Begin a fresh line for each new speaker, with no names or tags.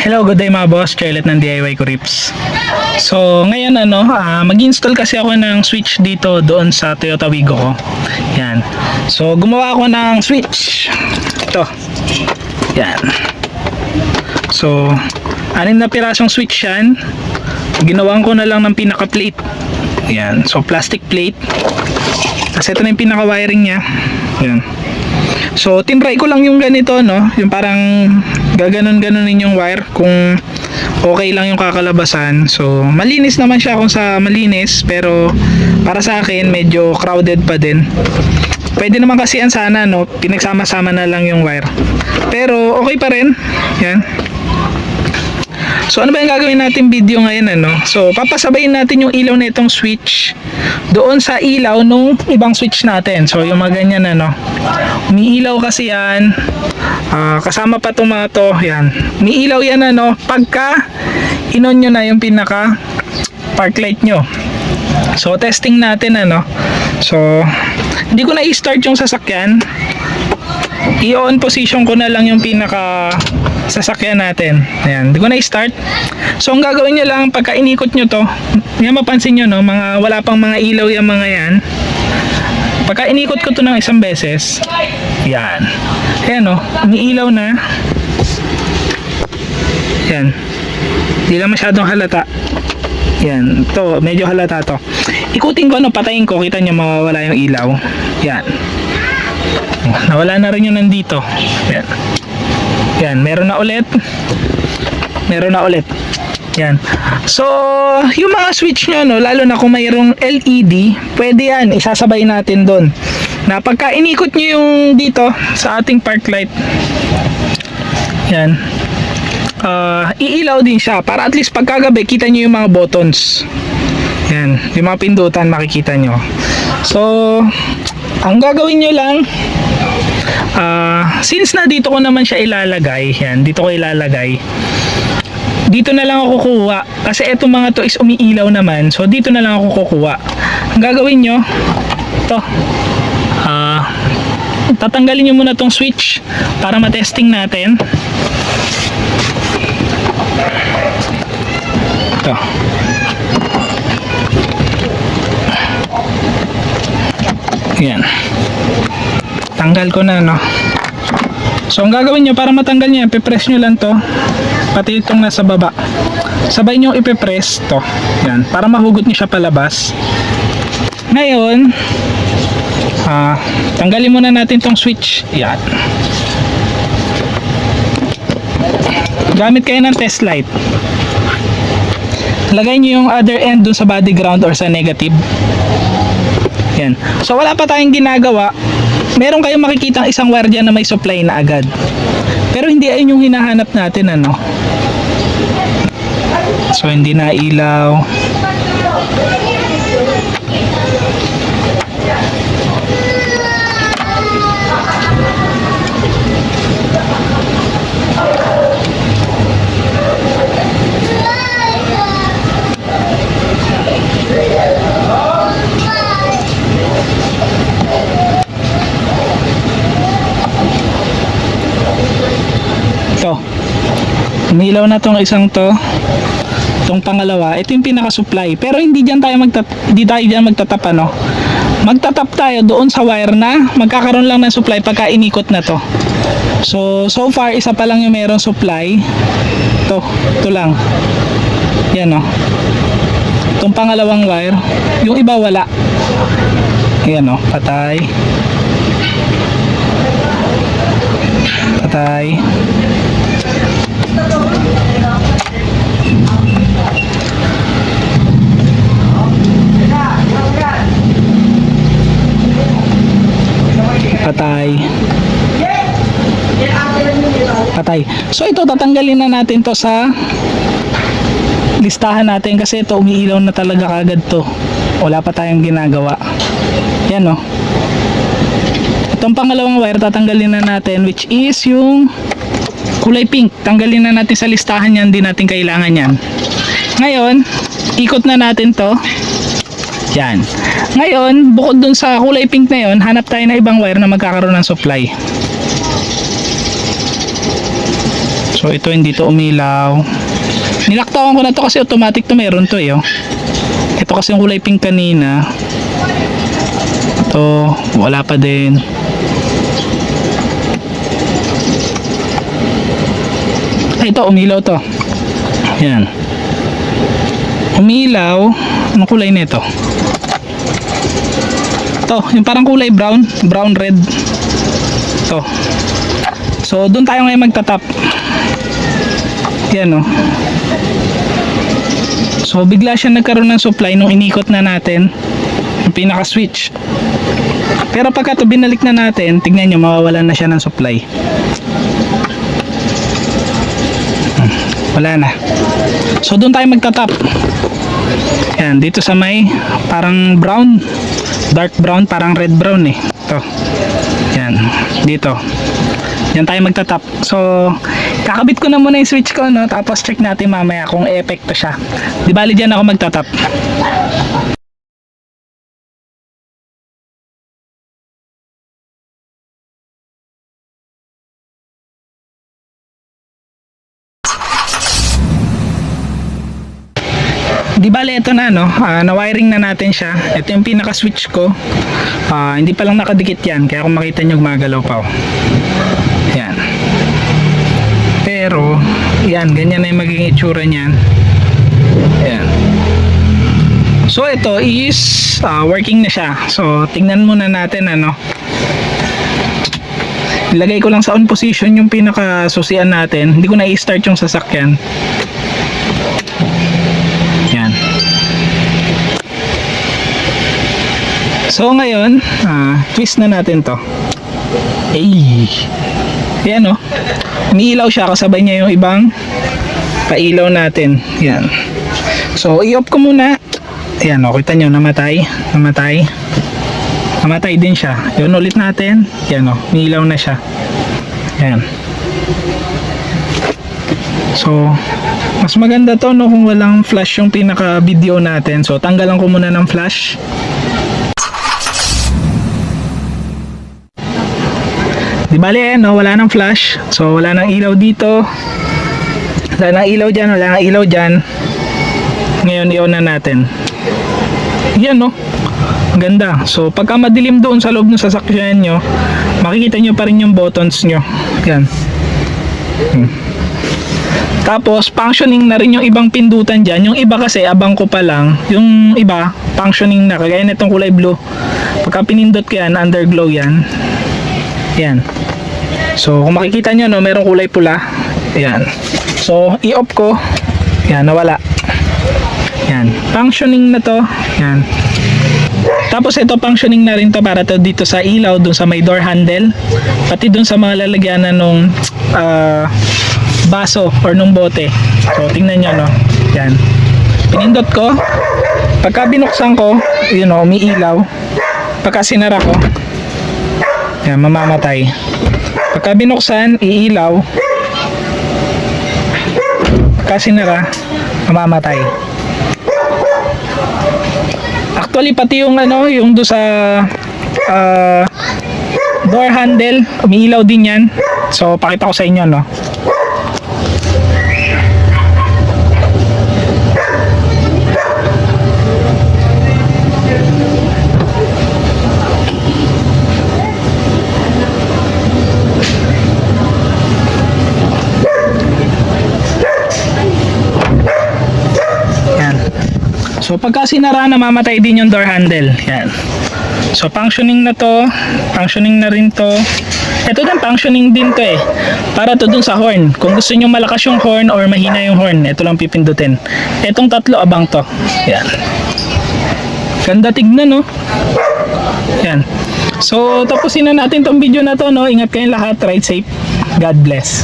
Hello, good day mga boss. Charlotte ng DIY Kurips. So, ngayon mag-install kasi ako ng switch dito doon sa Toyota Wigo ko. Yan. So, gumawa ako ng switch. Ito. Yan. So, 6 na pirasong switch yan. Ginawan ko na lang ng pinaka-plate. Yan. So, plastic plate. Kasi ito na yung pinaka-wiring niya. Yan. So, tinry ko lang yung ganito, no? Yung parang gaganon-ganonin yung wire kung okay lang yung kakalabasan. So, malinis naman siya kung sa malinis, pero para sa akin, medyo crowded pa din. Pwede naman kasi yan sana, no? Pinagsama-sama na lang yung wire. Pero, okay pa rin. Yan. So, ano ba yung gagawin natin video ngayon, ano? So, papasabayin natin yung ilaw na itong switch doon sa ilaw nung ibang switch natin. So, yung mga ganyan, ano? Umiilaw kasi yan. Kasama pa tomato. Yan. Umiilaw yan, ano? Pagka inon nyo na yung pinaka park light nyo. So, testing natin, ano? So, hindi ko na i-start yung sasakyan. I-on position ko na lang yung pinaka sasakyan natin. Ayan, hindi ko na i-start. So, ang gagawin nyo lang, pagka inikot nyo to, yan mapansin nyo, no? Wala pang mga ilaw yung mga yan. Pagka inikot ko to ng isang beses, yan. Ayan, no? Umiilaw na. Yan. Hindi lang masyadong halata. Yan. To, medyo halata to. Ikutin ko, no? Patayin ko. Kita nyo, mawawala yung ilaw. Yan. Nawala na rin yung nandito. Yan. Yan, meron na ulit. Meron na ulit. Yan. So, yung mga switch nyo, no, lalo na kung mayroong LED, pwede yan, isasabay natin doon. Na pagka inikot nyo yung dito sa ating park light, yan, iilaw din siya para at least pagkagabi, kita nyo yung mga buttons. Yan, yung mga pindutan makikita nyo. So, ang gagawin nyo lang, since na dito ko naman siya ilalagay, yan, dito ko ilalagay, dito na lang ako kukuha kasi etong mga to is umiilaw naman, so dito na lang ako kukuha. Ang gagawin nyo, ito, tatanggalin nyo muna tong switch para matesting natin. Ito. Yan. Tanggal ko na, no? So, ang gagawin nyo para matanggal nyo yan, pipress nyo lang to, pati itong nasa baba. Sabay nyo ipipress to. Yan. Para mahugot nyo siya palabas. Ngayon, tanggalin muna natin tong switch. Yan. Gamit kayo ng test light. Lagay nyo yung other end dun sa body ground or sa negative. Yan. So, wala pa tayong ginagawa. Meron kayong makikita isang wire dyan na may supply na agad. Pero hindi ayun yung hinahanap natin, ano. So, hindi na ilaw. Ito. Umilaw na tong isang to. Itong pangalawa, ito yung pinaka-supply. Pero hindi tayo diyan magtatap, ano. Magtatap tayo doon sa wire na magkakaroon lang ng supply pagka inikot na to. So far, isa pa lang yung meron supply. Ito lang. Yan, no. Itong pangalawang wire, yung iba wala. Ayan, no. Patay. Patay. Patay. Patay. So ito, tatanggalin na natin to sa listahan natin kasi ito umiilaw na talaga kagad to. Wala pa tayong ginagawa. Yan, no. Itong pangalawang wire tatanggalin na natin, which is yung kulay pink. Tanggalin na natin sa listahan yan, di natin kailangan yan. Ngayon, ikot na natin to. Yan. Ngayon, bukod dun sa kulay pink na yon, hanap tayo na ibang wire na magkakaroon ng supply. So ito hindi to umilaw. Nilaktawan ko na to kasi automatic to, meron to eh. Oh. Ito kasi yung kulay pink kanina. Ito wala pa din. Ito umilaw to. Yan. Umilaw. Anong kulay nito? Ito, yung parang kulay brown, brown red. Ito. So doon tayo ngayon magtatap. Yan oh. So bigla siya nagkaroon ng supply nung inikot na natin yung pinaka switch. Pero pagka ito binalik na natin, tignan nyo, mawawalan na siya ng supply. Wala na. So doon tayo magtatap. Yan, dito sa may parang brown, dark brown, parang red brown eh. Ito. Yan, dito. Yan tayo magtatap. So kakabit ko na muna yung switch ko, no? Tapos check natin mamaya kung epekto siya. Di bali dyan ako magtatap. Di bale ito na, no, na-wiring na natin siya. Ito yung pinaka switch ko. Hindi pa lang nakadikit yan, kaya kung makita nyo gumagalaw pa. Yan. Pero yan, ganyan na yung magiging itsura niyan. Yan. So ito is working na siya. So tingnan muna natin, ano. Ilagay ko lang sa on position yung pinaka susian natin. Hindi ko na i-start yung sasakyan. Yan. So ngayon, twist na natin to. Yan o. Umiilaw siya kasabay niya yung ibang pailaw natin. Yan. So i-off ko muna. Yan o, kita nyo, namatay. Namatay din siya. Yun ulit natin. Yan o, umiilaw na siya. Yan. So mas maganda to, no, kung walang flash yung pinaka video natin. So tanggalan ko muna ng flash. Di bali, no, wala nang flash. So wala nang ilaw dito. Wala nang ilaw dyan, wala nang ilaw dyan. Ngayon i-on na natin. Yan, no. Ganda. So pagka madilim doon sa loob ng sasakyan nyo, makikita nyo pa rin yung buttons nyo. Yan. Tapos functioning na rin yung ibang pindutan dyan. Yung iba kasi abang ko pa lang. Yung iba functioning na. Kagaya na itong kulay blue. Pagka pinindot ko yan, underglow yan. Yan. So kung makikita nyo, no, merong kulay pula. Yan. So i-off ko. Yan, nawala. Yan. Functioning na to. Yan. Tapos ito functioning na rin to para to dito sa ilaw, dun sa may door handle. Pati dun sa mga lalagyanan nung baso or nung bote. So tingnan nyo, no. Yan. Pinindot ko. Pagka binuksan ko, yun, no, umiilaw. Pagka sinara ko, yan, mamamatay. Pagka binuksan, iilaw. Pagka sinara, mamamatay. Actually pati yung ano, yung do sa door handle, umiilaw din yan. So pakita ko sa inyo, no. So pagka sinara, namamatay din yung door handle. Yan. So functioning na to, functioning na rin to. Ito din functioning din to eh. Para to dun sa horn. Kung gusto niyo malakas yung horn or mahina yung horn, ito lang pipindutin. Etong tatlo abang to. Yan. Ganda tignan, no? Yan. So tapusin na natin tong video na to, no? Ingat kayong lahat, ride safe. God bless.